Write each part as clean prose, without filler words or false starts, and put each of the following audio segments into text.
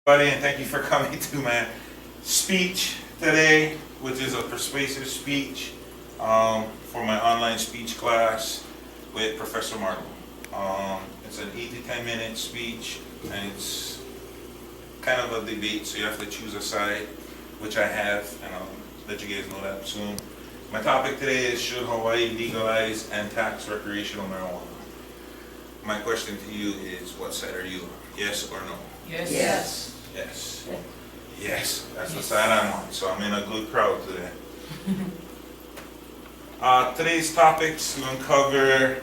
Buddy, and thank you for coming to my speech today, which is a persuasive speech for my online speech class with Professor Marlow. It's an 8 to 10 minute speech, and it's kind of a debate, so you have to choose a side, which I have, and I'll let you guys know that soon. My topic today is, should Hawaii legalize and tax recreational marijuana? My question to you is, what side are you on? Yes or no? Yes. Yes. Yes. Yes, that's the side I'm on, so I'm in a good crowd today. Today's topics will cover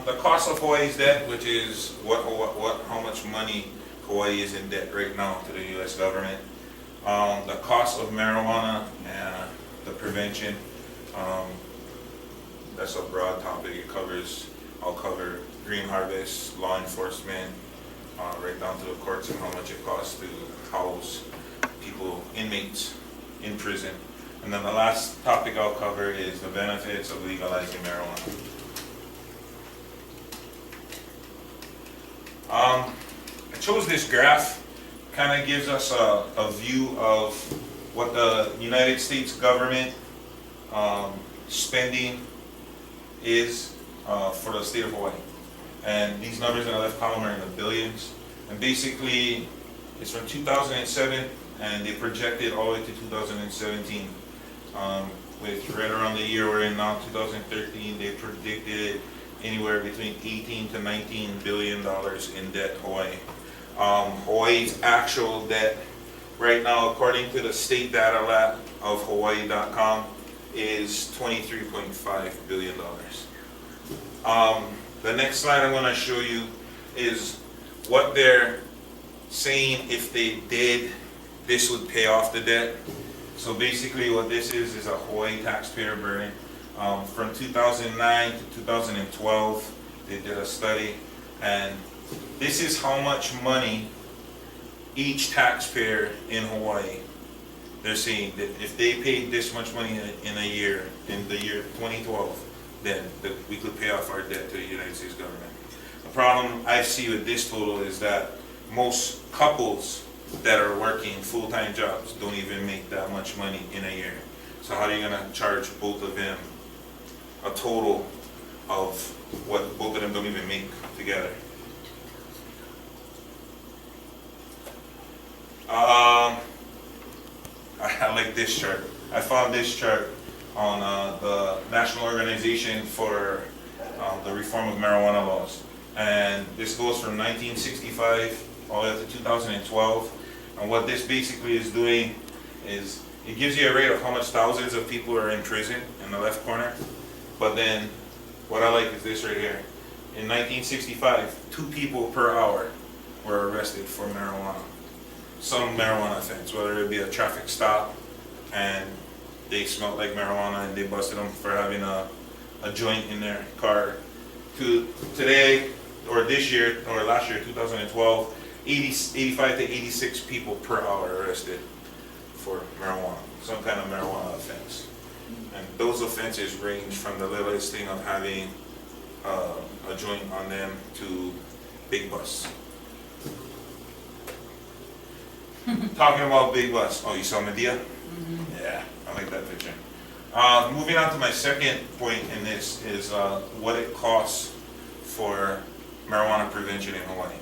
the cost of Hawaii's debt, which is how much money Hawaii is in debt right now to the U.S. government. The cost of marijuana and the prevention. That's a broad topic. I'll cover green harvest, law enforcement, right down to the courts and how much it costs to house people, inmates in prison. And then the last topic I'll cover is the benefits of legalizing marijuana. I chose this graph. Kind of gives us a view of what the United States government spending is for the state of Hawaii. And these numbers in the left column are in the billions. And basically, it's from 2007, and they projected all the way to 2017. With right around the year we're in now, 2013, they predicted anywhere between 18 to 19 billion dollars in debt Hawaii. Hawaii's actual debt right now, according to the state data lab of Hawaii.com, is $23.5 billion. The next slide I'm going to show you is what they're saying if they did, this would pay off the debt. So basically what this is a Hawaii taxpayer burden. From 2009 to 2012, they did a study, and this is how much money each taxpayer in Hawaii, they're saying that if they paid this much money in a year, in the year 2012, then we could pay off our debt to the United States government. The problem I see with this total is that most couples that are working full-time jobs don't even make that much money in a year. So how are you gonna charge both of them a total of what both of them don't even make together? I like this chart. I found this chart on the National Organization for the Reform of Marijuana Laws. And this goes from 1965 all the way up to 2012. And what this basically is doing is it gives you a rate of how much thousands of people are in prison in the left corner. But then what I like is this right here. In 1965, 2 people per hour were arrested for marijuana. Some marijuana offense, whether it be a traffic stop and they smelled like marijuana and they busted them for having a joint in their car, to today, or this year, or last year, 2012, 85 to 86 people per hour arrested for marijuana, some kind of marijuana offense. And those offenses range from the littlest thing of having a joint on them to big busts. Talking about big busts. Oh, you saw Medea? Mm-hmm. Yeah, I like that picture. Moving on to my second point in this is what it costs for marijuana prevention in Hawaii.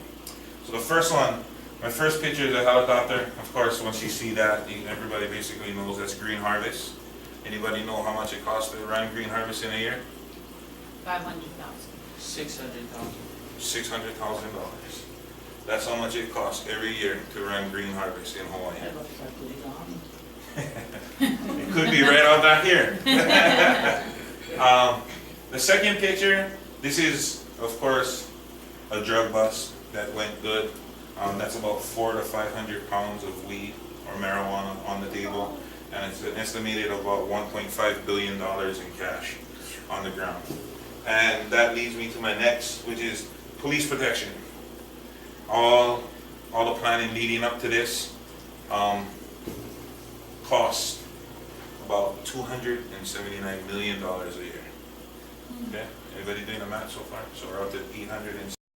So the first one, my first picture is a helicopter. Of course, once you see that, everybody basically knows that's green harvest. Anybody know how much it costs to run green harvest in a year? 500,000. 600,000. $600,000. That's how much it costs every year to run green harvest in Hawaii. That looks like Legalize. It could be right out back here. The second picture, this is, of course, a drug bust that went good. That's about 400 to 500 pounds of weed or marijuana on the table, and it's an estimated about $1.5 billion in cash on the ground. And that leads me to my next, which is police protection. All the planning leading up to this cost about $279 million a year. Okay, everybody doing the math so far? So we're up to $879